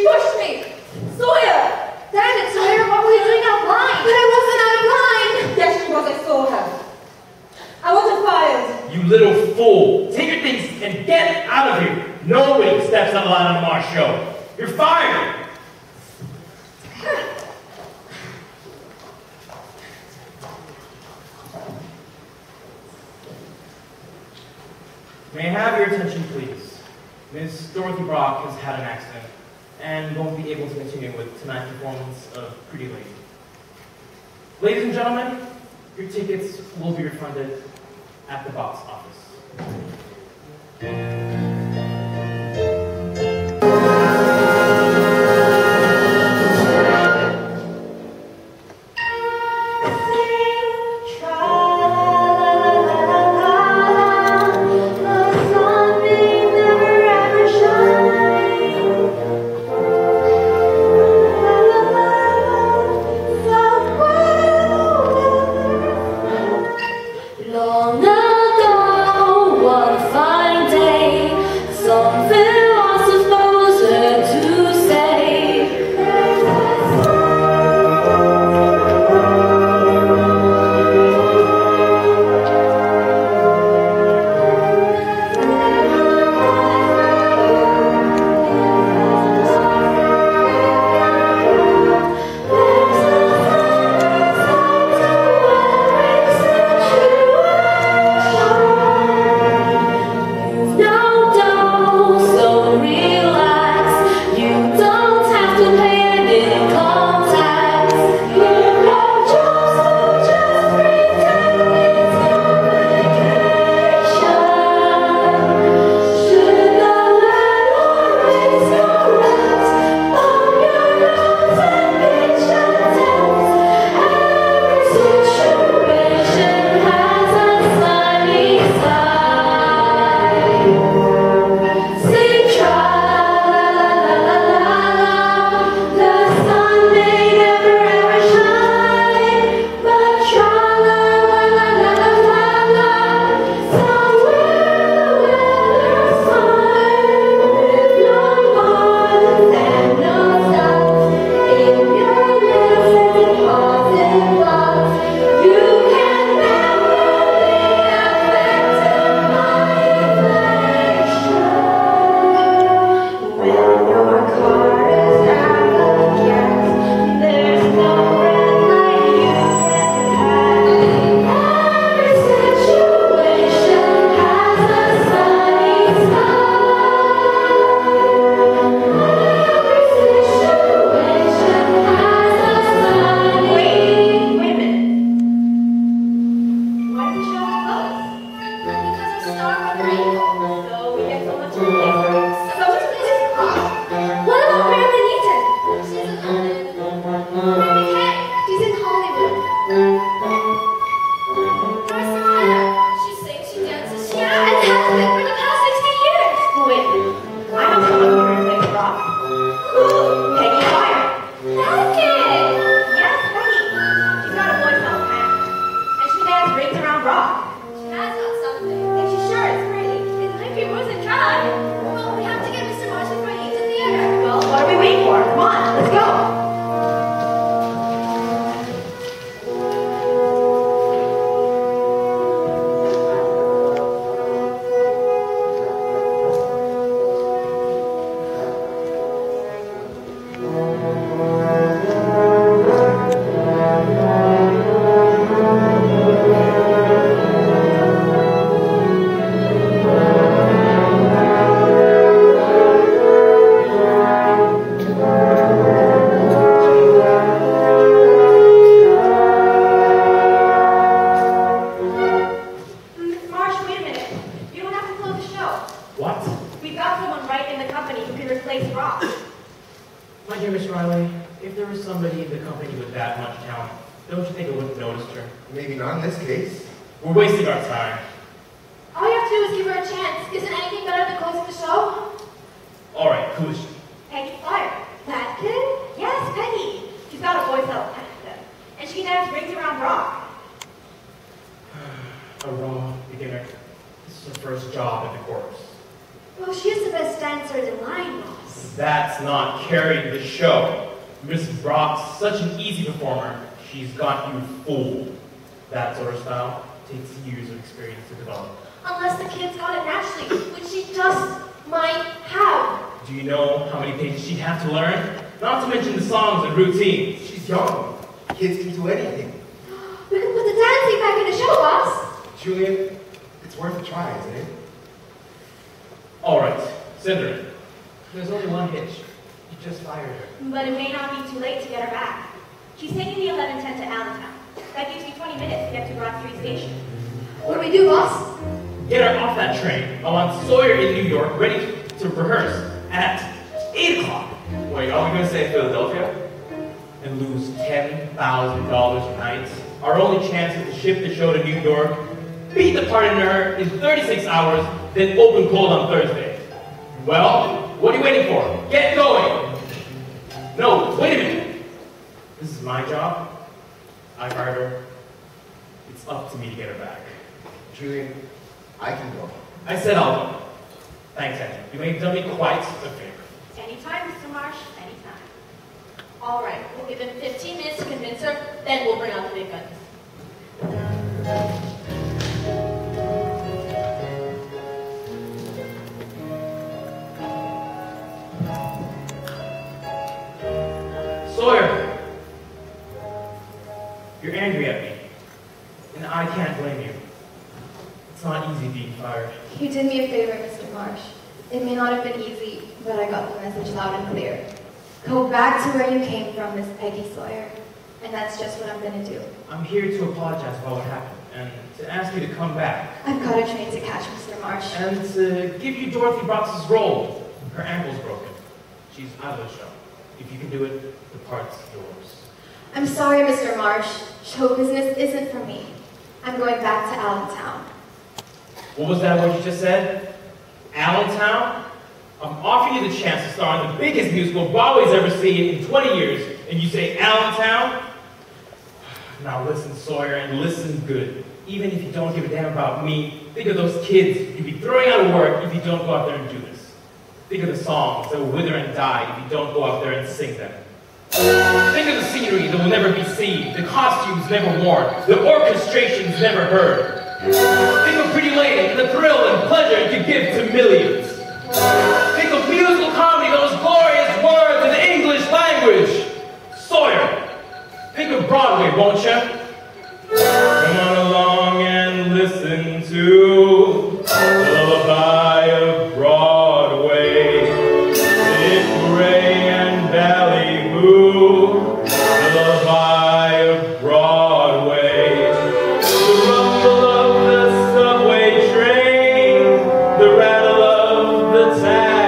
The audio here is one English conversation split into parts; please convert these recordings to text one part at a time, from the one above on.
She pushed me! Sawyer! Damn it, Sawyer, what were you doing out of line? But I wasn't out of line! Yes, she was, I saw her. I wasn't fired. You little fool! Take your things and get out of here! Nobody steps out of line on the Marsh show. You're fired! May I have your attention, please? Miss Dorothy Brock has had an accident and won't be able to continue with tonight's performance of Pretty Lady. Ladies and gentlemen, your tickets will be refunded at the box office. Peggy Sawyer. That kid? Yes, Peggy. She's got a voice that'll catch them. And she can dance rings around rock. A raw beginner. This is her first job in the chorus. Well, she is the best dancer in line, boss. That's not carrying the show. Miss Brock's such an easy performer, she's got you fooled. That sort of style takes years of experience to develop. Unless the kid's got it naturally, which she just might have. Do you know how many pages she'd have to learn? Not to mention the songs and routines. She's young. Kids can do anything. We can put the dancing back in the show, boss. Julian, it's worth a try, isn't it? All right, send her in. There's only one hitch. You just fired her. But it may not be too late to get her back. She's taking the 11:10 to Allentown. That gives you 20 minutes to get to Part3 station. What do we do, boss? Get her off that train. I want Sawyer in New York ready to rehearse at 8 o'clock. Wait, are we going to say Philadelphia? And lose $10,000 a night. Our only chance is to ship the show to New York, beat the partner in 36 hours, then open cold on Thursday. Well, what are you waiting for? Get going! No, wait a minute. This is my job. I fired her. It's up to me to get her back. Julian, I can go. I said I'll go. Thanks, Annie. You may have done me quite a favor. Anytime, Mr. Marsh, anytime. All right, we'll give him 15 minutes to convince her, then we'll bring out the big guns. Sawyer! You're angry at me, and I can't blame you. It's not easy being fired. You did me a favor, Mr. Marsh. It may not have been easy, but I got the message loud and clear. Go back to where you came from, Miss Peggy Sawyer. And that's just what I'm going to do. I'm here to apologize for what happened, and to ask you to come back. I've got a train to catch, Mr. Marsh. And to give you Dorothy Brox's role. Her ankle's broken. She's out of the show. If you can do it, the part's yours. I'm sorry, Mr. Marsh. Show business isn't for me. I'm going back to Allentown. What was that word you just said? Allentown? I'm offering you the chance to star in the biggest musical Broadway's ever seen in 20 years, and you say Allentown? Now listen, Sawyer, and listen good. Even if you don't give a damn about me, think of those kids you'd be throwing out of work if you don't go out there and do this. Think of the songs that will wither and die if you don't go out there and sing them. Think of the scenery that will never be seen, the costumes never worn, the orchestrations never heard. Think of Pretty Lady and the thrill and pleasure it could give to millions. Think of musical comedy, those glorious words in the English language. Sawyer, think of Broadway, won't you? Come on along and listen to the lullaby of Broadway. It's Ray and Ballyhoo, the lullaby of Broadway. The rumble of the subway train, the rattle of the tag.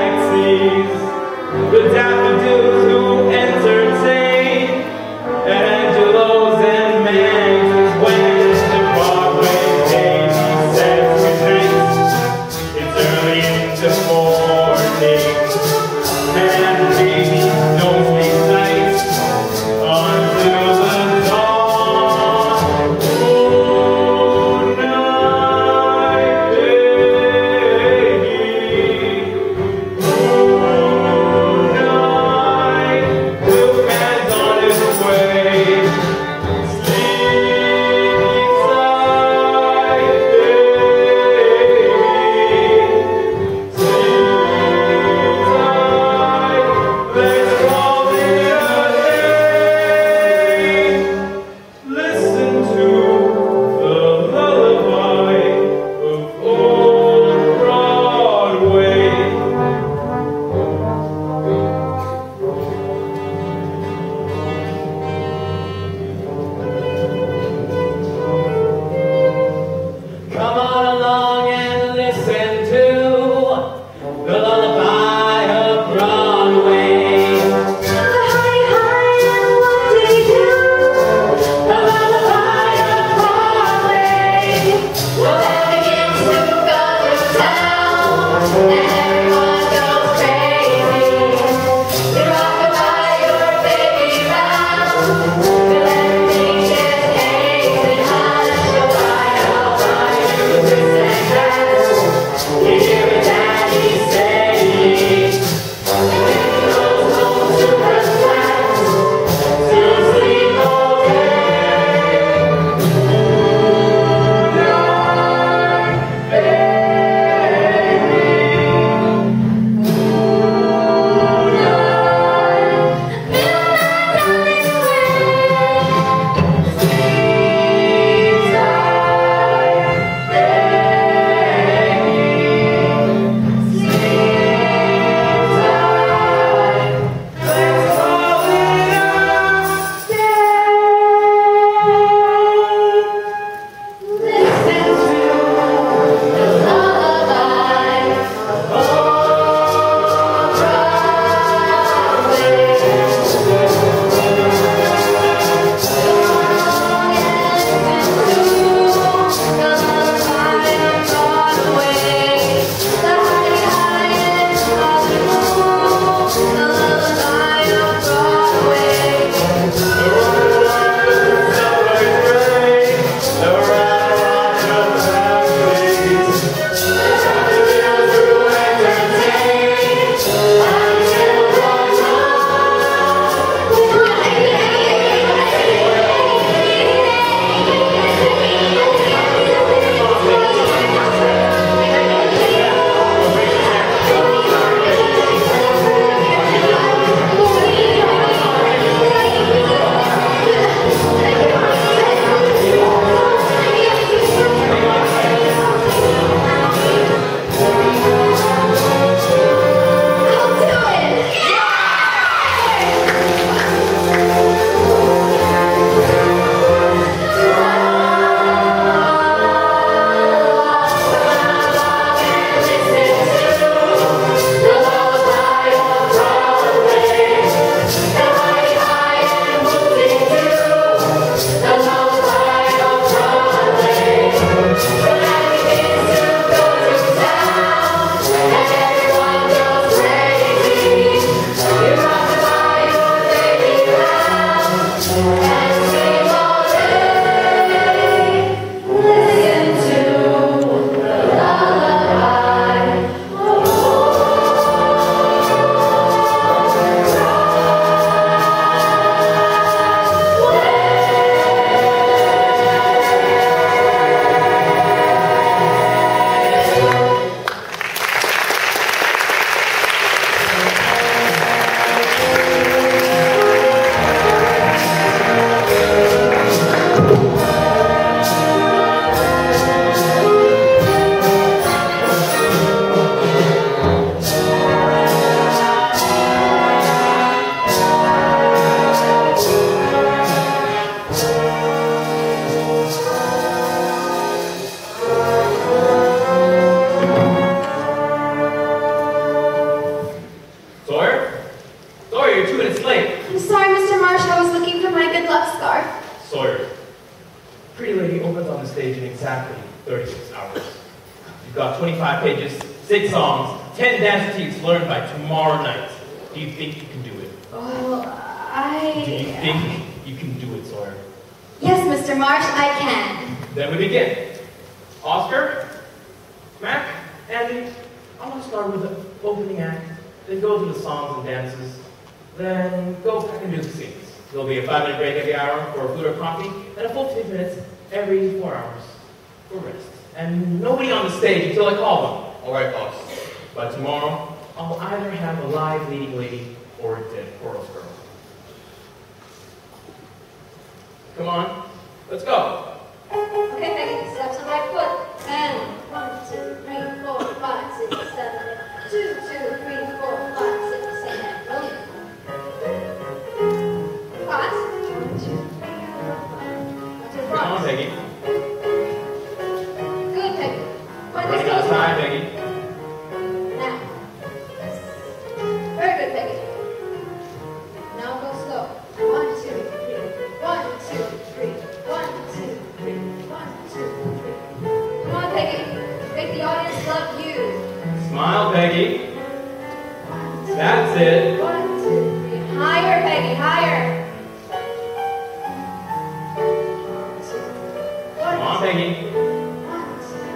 exactly 36 hours. You've got 25 pages, 6 songs, 10 dance routines learned by tomorrow night. Do you think you can do it? Well, Do you think you can do it, Sawyer? Yes, Mr. Marsh, I can. Then we begin. Oscar, Mac, Andy, I want to start with the opening act, then go through the songs and dances, then go back and do the scenes. There'll be a 5-minute break every hour for food or coffee, and a full 15 minutes every 4 hours for rest. And nobody on the stage until I call them. All right, boss. By tomorrow, I'll either have a live leading lady or a dead chorus girl. Come on, let's go. Okay, Peggy, steps on right foot. And 1, 2, 3, 4, 5, 6, 7, 8. 2, 2, 3, 4, 5, 6, 7, 8. Brilliant. Class. 1, 2, 3, 4, 5. Come on, Peggy. Good, Peggy. Running out of time, Peggy. Now. Very good, Peggy. Now go slow. 1, 2, 3. 1, 2, 3. 1, 2, 3. 1, 2, 3. Come on, Peggy. Make the audience love you. Smile, Peggy. 1, 2, That's it. 1, 2, 3. Higher, Peggy, higher. 1, 2. Come on, Peggy. 1, 2.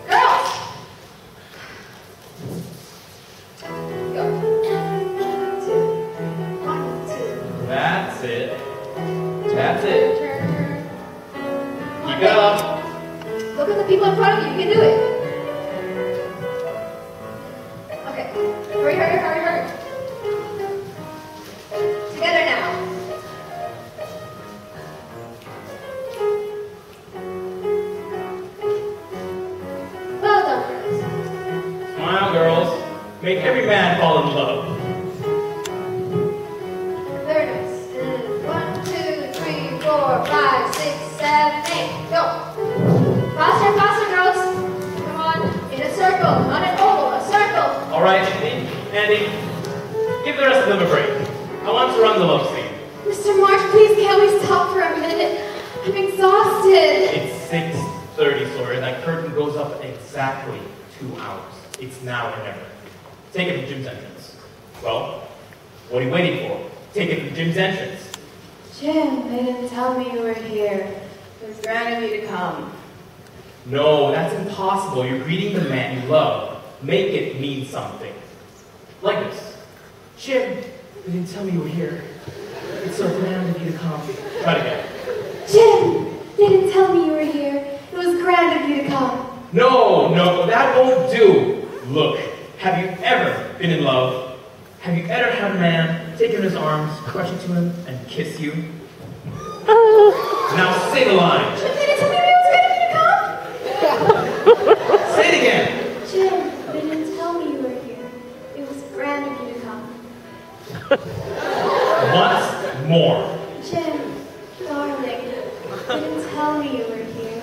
Girls! Go. 1, 2. 1, 2. That's it. That's it. Turn. Keep it up. Look at the people in front of you. You can do it. Okay. Hurry, hurry, hurry, hurry. Together now. Well done, girls. Smile, girls. Make every man fall in love. Very nice. And 1, 2, 3, 4, 5, 6, 7, 8. Go. Faster, faster, girls. Come on. In a circle, not an oval, a circle. All right, Andy, give the rest of them a break. I want to run the love scene. Mr. Marsh, please can't we stop for a minute? I'm exhausted. It's 6:30, Sawyer. That curtain goes up in exactly 2 hours. It's now or never. Take it from Jim's entrance. Well, what are you waiting for? Take it from Jim's entrance. Jim, they didn't tell me you were here. It was grand of you to come. No, that's impossible. You're greeting the man you love. Make it mean something. Like this. Jim, they didn't tell me you were here. It's so grand of you to come. Try it again. Jim, they didn't tell me you were here. It was grand of you to come. No, that won't do. Look, have you ever been in love? Have you ever had a man take you in his arms, crush you to him, and kiss you? Now say the line. Jim, they didn't tell me it was grand of you to come. Say it again. Jim, they didn't tell me you were here. It was grand of you to come. Once more. Jim, darling, they didn't tell me you were here.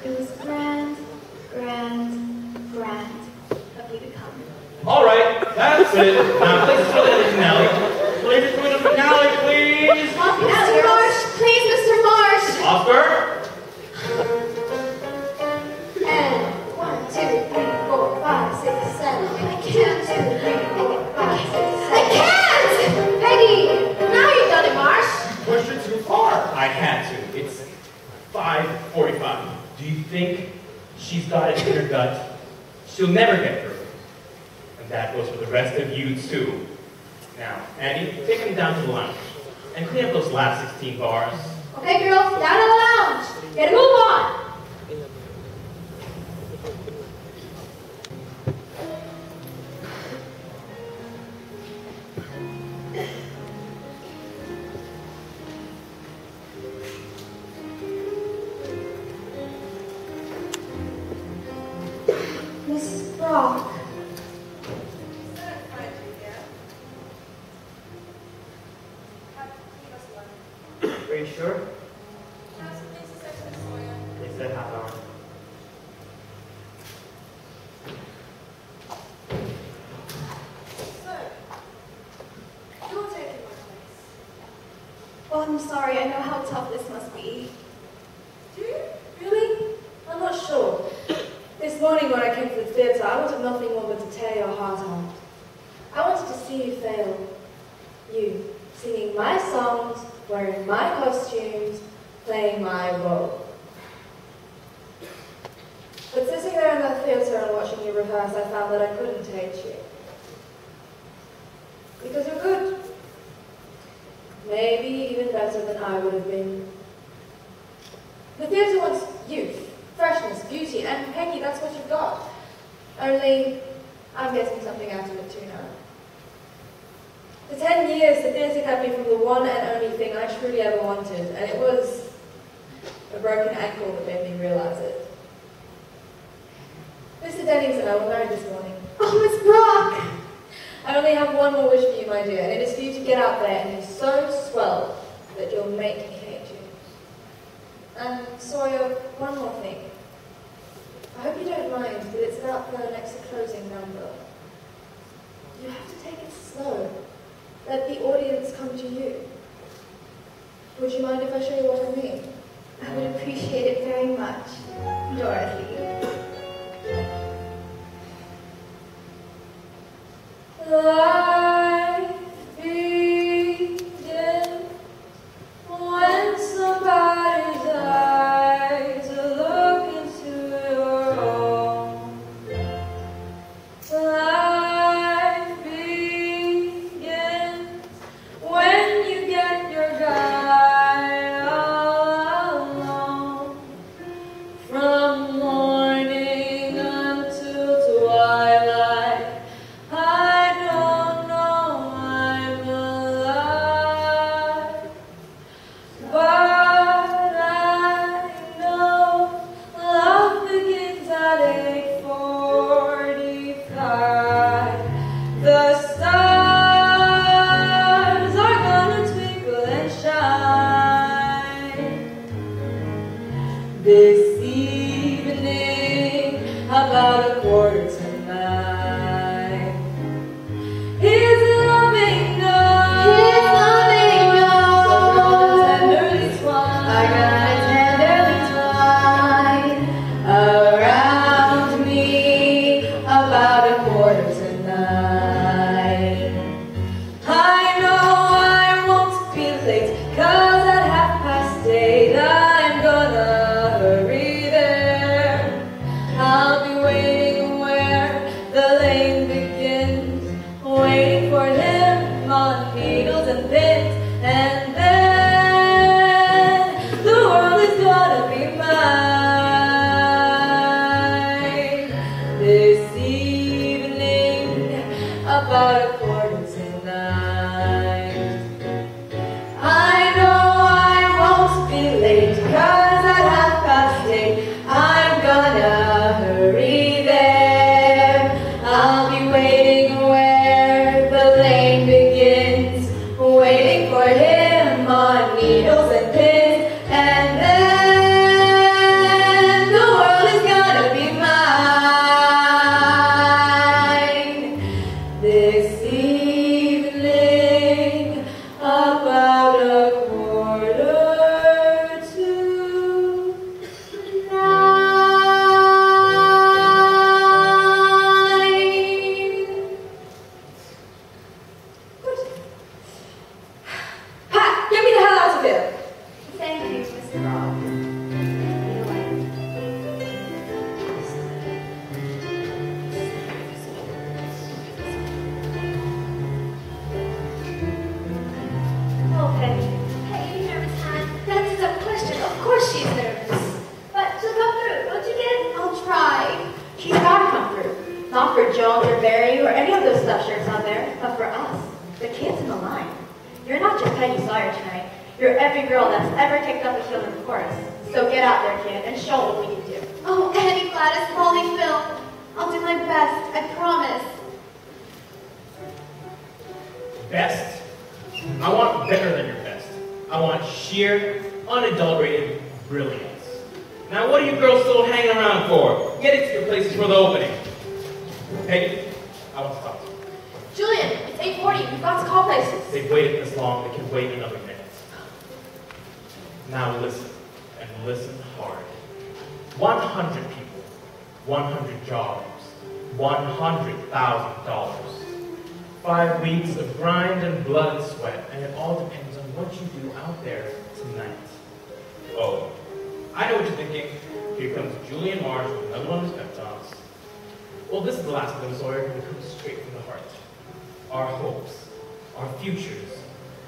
It was grand of you to come. All right, that's it. Now please throw in the finale. Please throw in the finale, please. Mr. Marsh, please, Mr. Marsh. Oscar. And 1, 2, 3, 4, 5, 6, 7, 8. I can't. 2, 3, 4, 5, 6, 7. I can't! Peggy, now you've done it, Marsh. Pushed it too far. I had to. It's 5:45. Do you think she's got it in her gut? She'll never get through. And that goes for the rest of you too. Now, Andy, take him down to the lounge and clean up those last 16 bars. Okay, girls, down to the lounge. Get a move on. Miss Brock. Are you sure? They said half hour. Oh, I'm sorry. I know how tough this must be. Do you? morning when I came to the theatre, I wanted nothing more but to tear your heart out. I wanted to see you fail. You, singing my songs, wearing my costumes, playing my role. But sitting there in that theatre and watching you rehearse, I found that I couldn't hate you. Because you're good. Maybe even better than I would have been. The theatre wants youth, freshness, beauty, and Peggy, that's what you've got. Only, I'm getting something out of it too now. For 10 years, the theatre kept me from the one and only thing I truly ever wanted, and it was a broken ankle that made me realize it. Mr. Dennings and I were married this morning. Oh, Miss Brock! I only have one more wish for you, my dear, and it is for you to get out there and be so swell that you'll make me hate you. And Sawyer, one more thing. I hope you don't mind, but it's about the next closing number. You have to take it slow. Let the audience come to you. Would you mind if I show you what I mean? I would appreciate it very much, Dorothy. Life begins when somebody dies to look into your own. Life begins when you get your guy all alone. From morning until twilight, I don't know I'm alive, but I know love begins at 8:45. The stars are gonna twinkle and shine this evening about 8:45. His loving note. His loving note. Tenderly twine. I got a tenderly twine around me about 8:45. I know I won't be late, 'cause at 8:30 I'm gonna hurry there. I'll be waiting where the lane begins, waiting for him on needles and pins, and then the world is gonna be mine this evening about 8:45. I know I won't be late, 'cause at 8:30 I'm gonna hurry there. I'll be waiting where the lane begins, waiting for him on needles and pins, and then the world is gonna be mine this evening about 8:45. Pat, get me the hell out of here! Thank you, Mr. Brock. Oh, Peggy. Hey, you nervous, hon? That's a question. Of course she's nervous. But she'll come through. Don't you get it? I'll try. She's gotta come through. Not for Jones or Barry or any of those stuff shirts out there, but for us, the kids in the line. You're not just Peggy Sawyer tonight. You're every girl that's ever kicked up a heel in the chorus. So get out there, kid, and show what we can do. Oh, Annie Gladys, Polly Phil. I'll do my best. I promise. Best? I want better than your best. I want sheer, unadulterated brilliance. Now what are you girls still hanging around for? Get into your places for the opening. Peggy, I want to talk to you. Julian, it's 8:40. We've got to call places. They've waited this long, they can wait another minute. Now listen, and listen hard. 100 people. 100 jobs, $100,000. 5 weeks of grind and blood and sweat, and it all depends on what you do out there tonight. Oh, I know what you're thinking. Here comes Julian Marsh with another one of his pep talks. Well, this is the last of them, Sawyer, and it comes straight from the heart. Our hopes, our futures,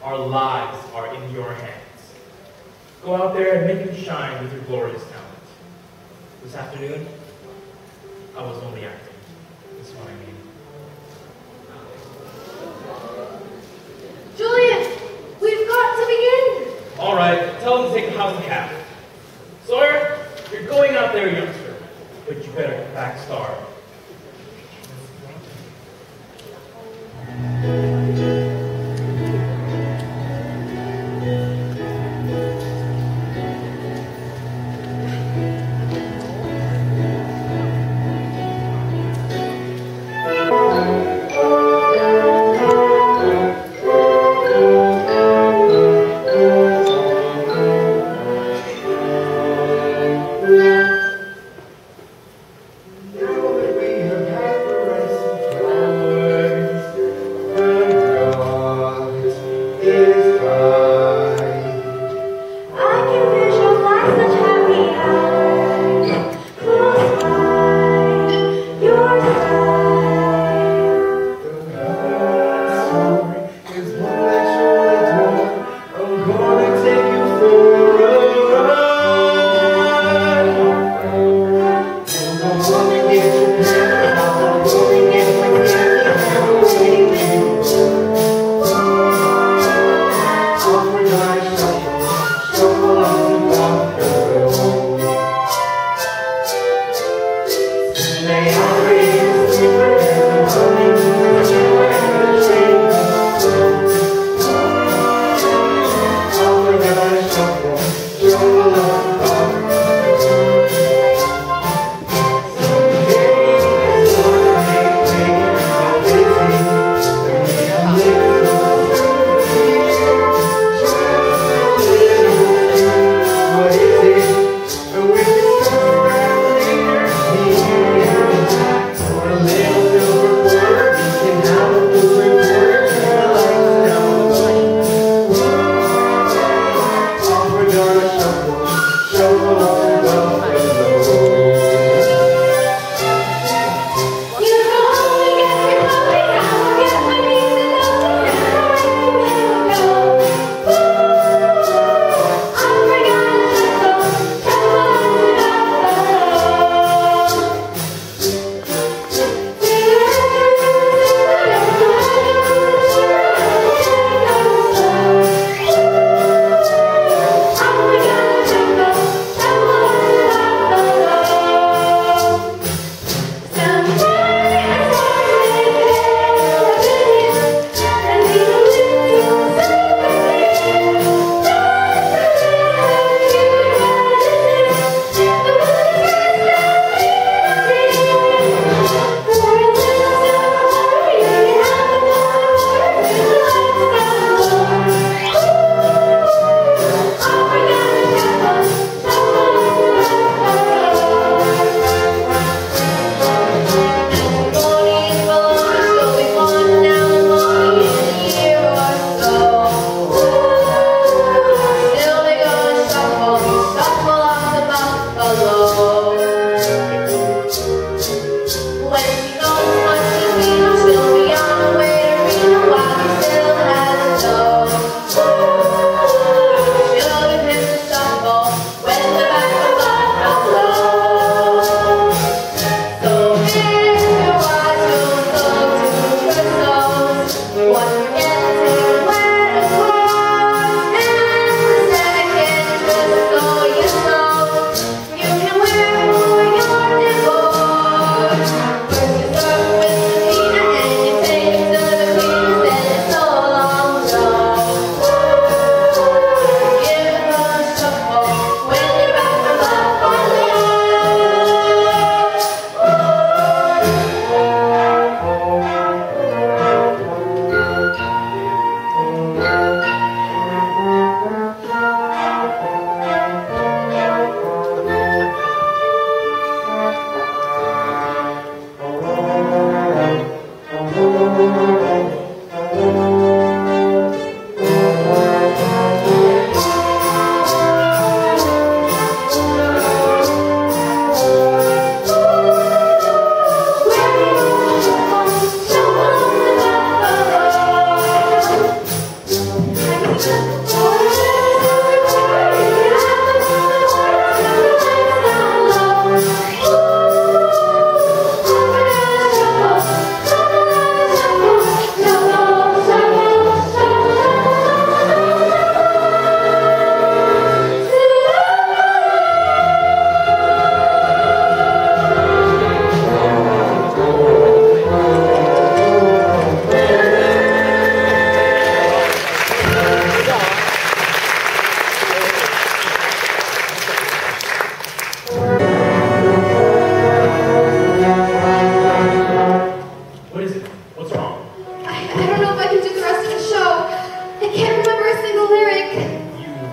our lives are in your hands. Go out there and make them shine with your glorious talent. This afternoon, I was only acting. That's what I mean. Julian, we've got to begin. All right, tell them to take the house in half. Sawyer, you're going out there, youngster, but you better back Spahr.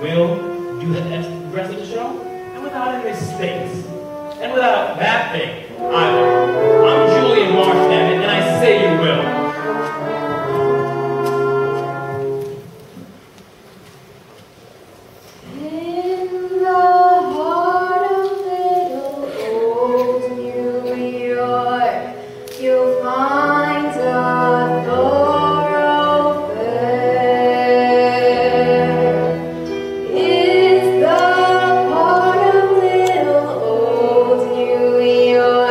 will do the rest of the show, and without any mistakes, and without a bad thing either. I'm Julian Marsh, damn it, and I say you will. Is the part of little old New York.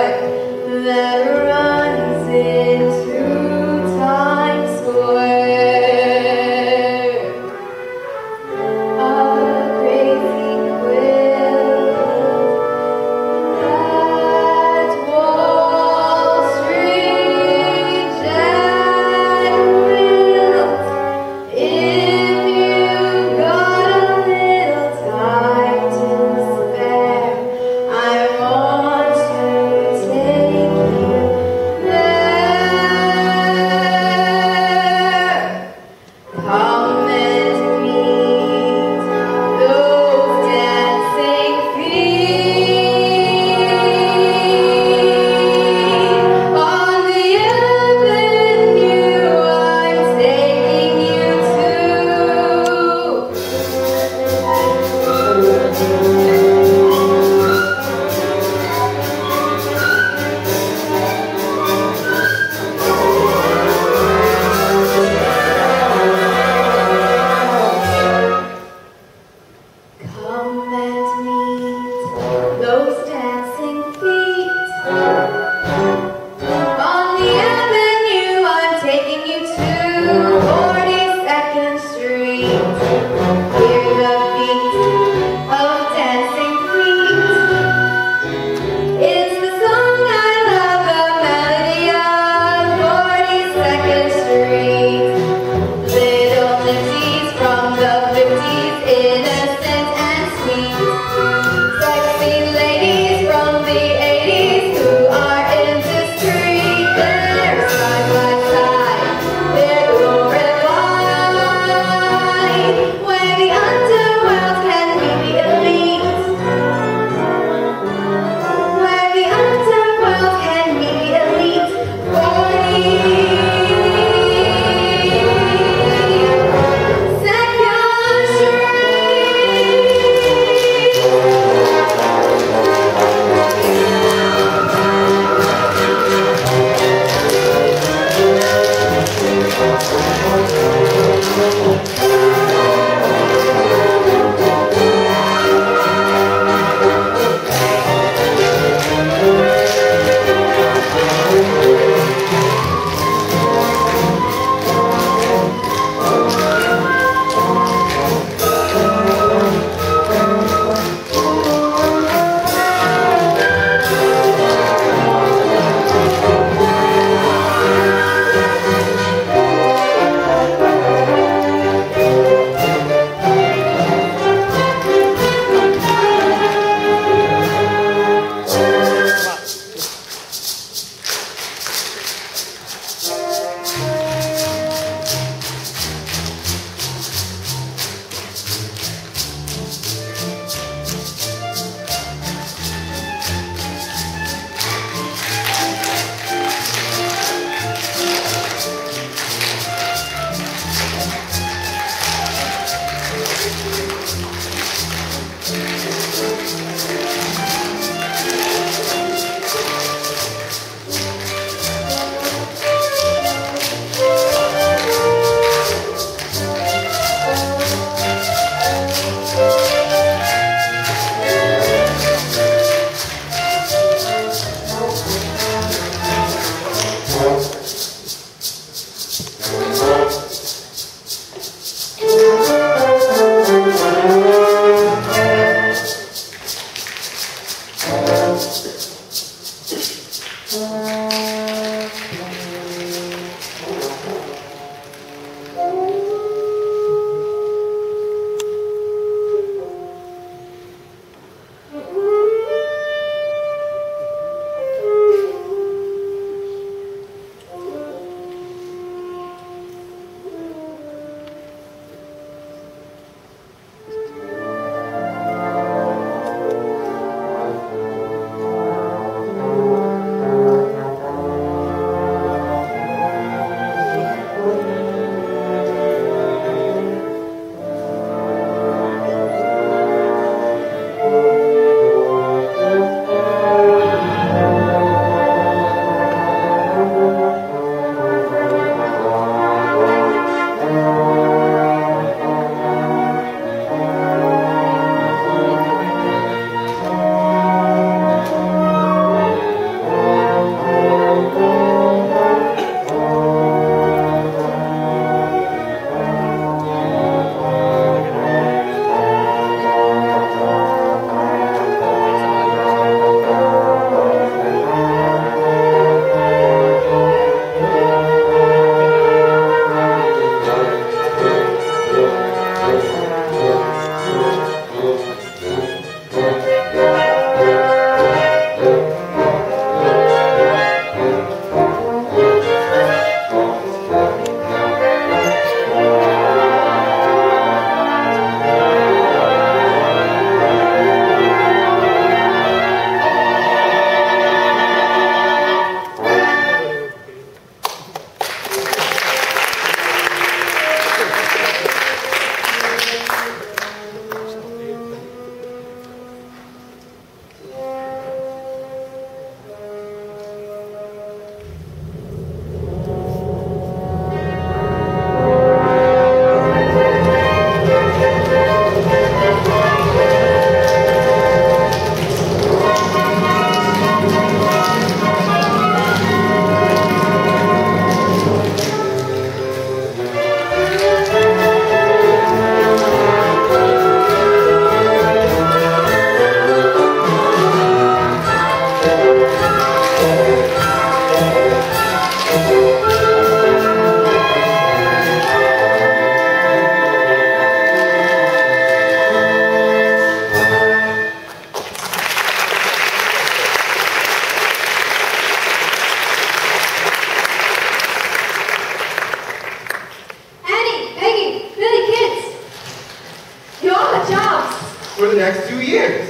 next 2 years.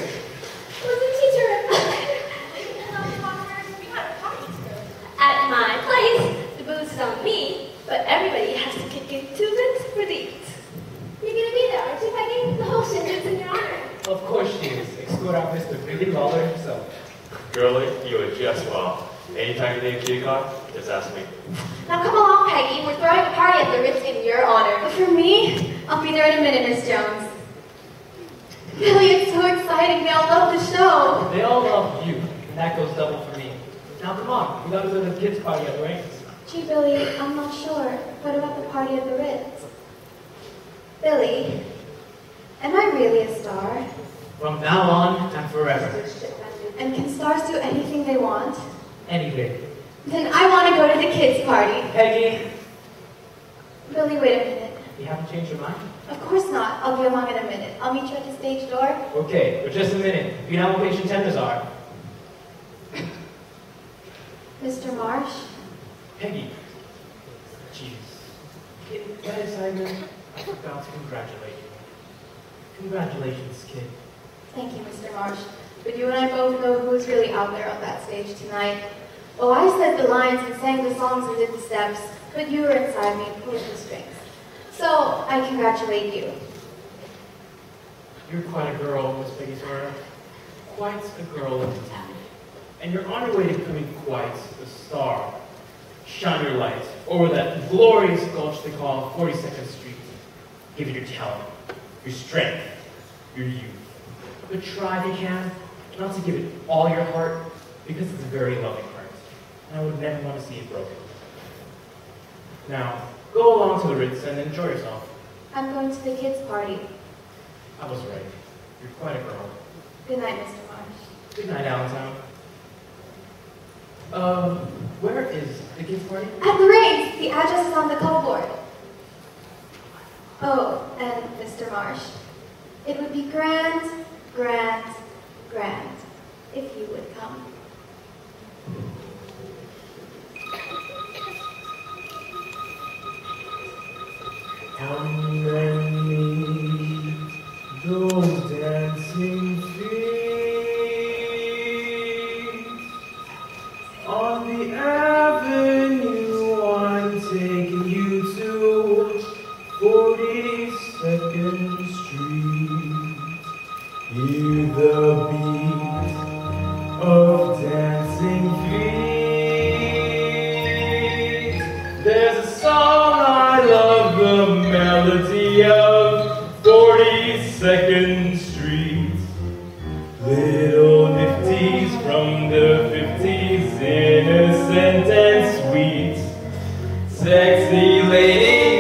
Listen, teacher. At my place, the booze is on me, but everybody has to kick in 2 bits for these. You're gonna be there, aren't you, Peggy? The whole shindig's in your honor. Of course she is. Escort out Mr. Billy Lawlor himself. Girlie, you are just well. Anytime you need a kitty car, just ask me. Now come along, Peggy. We're throwing a party at the Ritz in your honor. But for me, I'll be there in a minute, Miss Jones. Billy, it's so exciting. They all love the show. They all love you, and that goes double for me. Now come on, we gotta go to the kids' party at the Rings. Gee, Billy, I'm not sure. What about the party at the Ritz? Billy, am I really a star? From now on and forever. And can stars do anything they want? Anything. Then I want to go to the kids' party. Peggy, Billy, wait a minute. you haven't changed your mind? Of course not. I'll be along in a minute. I'll meet you at the stage door. Okay, but just a minute. You know what patient tenders are. Mr. Marsh? Peggy. Jeez. In that assignment, I forgot to congratulate you. Congratulations, kid. Thank you, Mr. Marsh. But you and I both know who's really out there on that stage tonight. Well, I said the lines and sang the songs and did the steps, but you were inside me and pulled the strings. So, I congratulate you. You're quite a girl, Miss Peggy Sawyer. Quite a girl indeed. And you're on your way to becoming quite a star. Shine your light over that glorious gulch they call 42nd Street. Give it your talent, your strength, your youth. But try if you can, not to give it all your heart, because it's a very loving heart. And I would never want to see it broken. Now, go along to the Ritz and enjoy yourself. I'm going to the kids' party. I was right. You're quite a girl. Good night, Mr. Marsh. Good night, Allentown. Where is the kids' party? At the Rings! The address is on the cupboard. Oh, and Mr. Marsh, it would be grand, grand, grand if you would come. How many those dancing feet on the avenue? I'm taking you to 42nd Street. Hear the beat of dancing feet. There's a song I love, the melody of 42nd Street. Little nifties from the 50s, innocent and sweet. Sexy ladies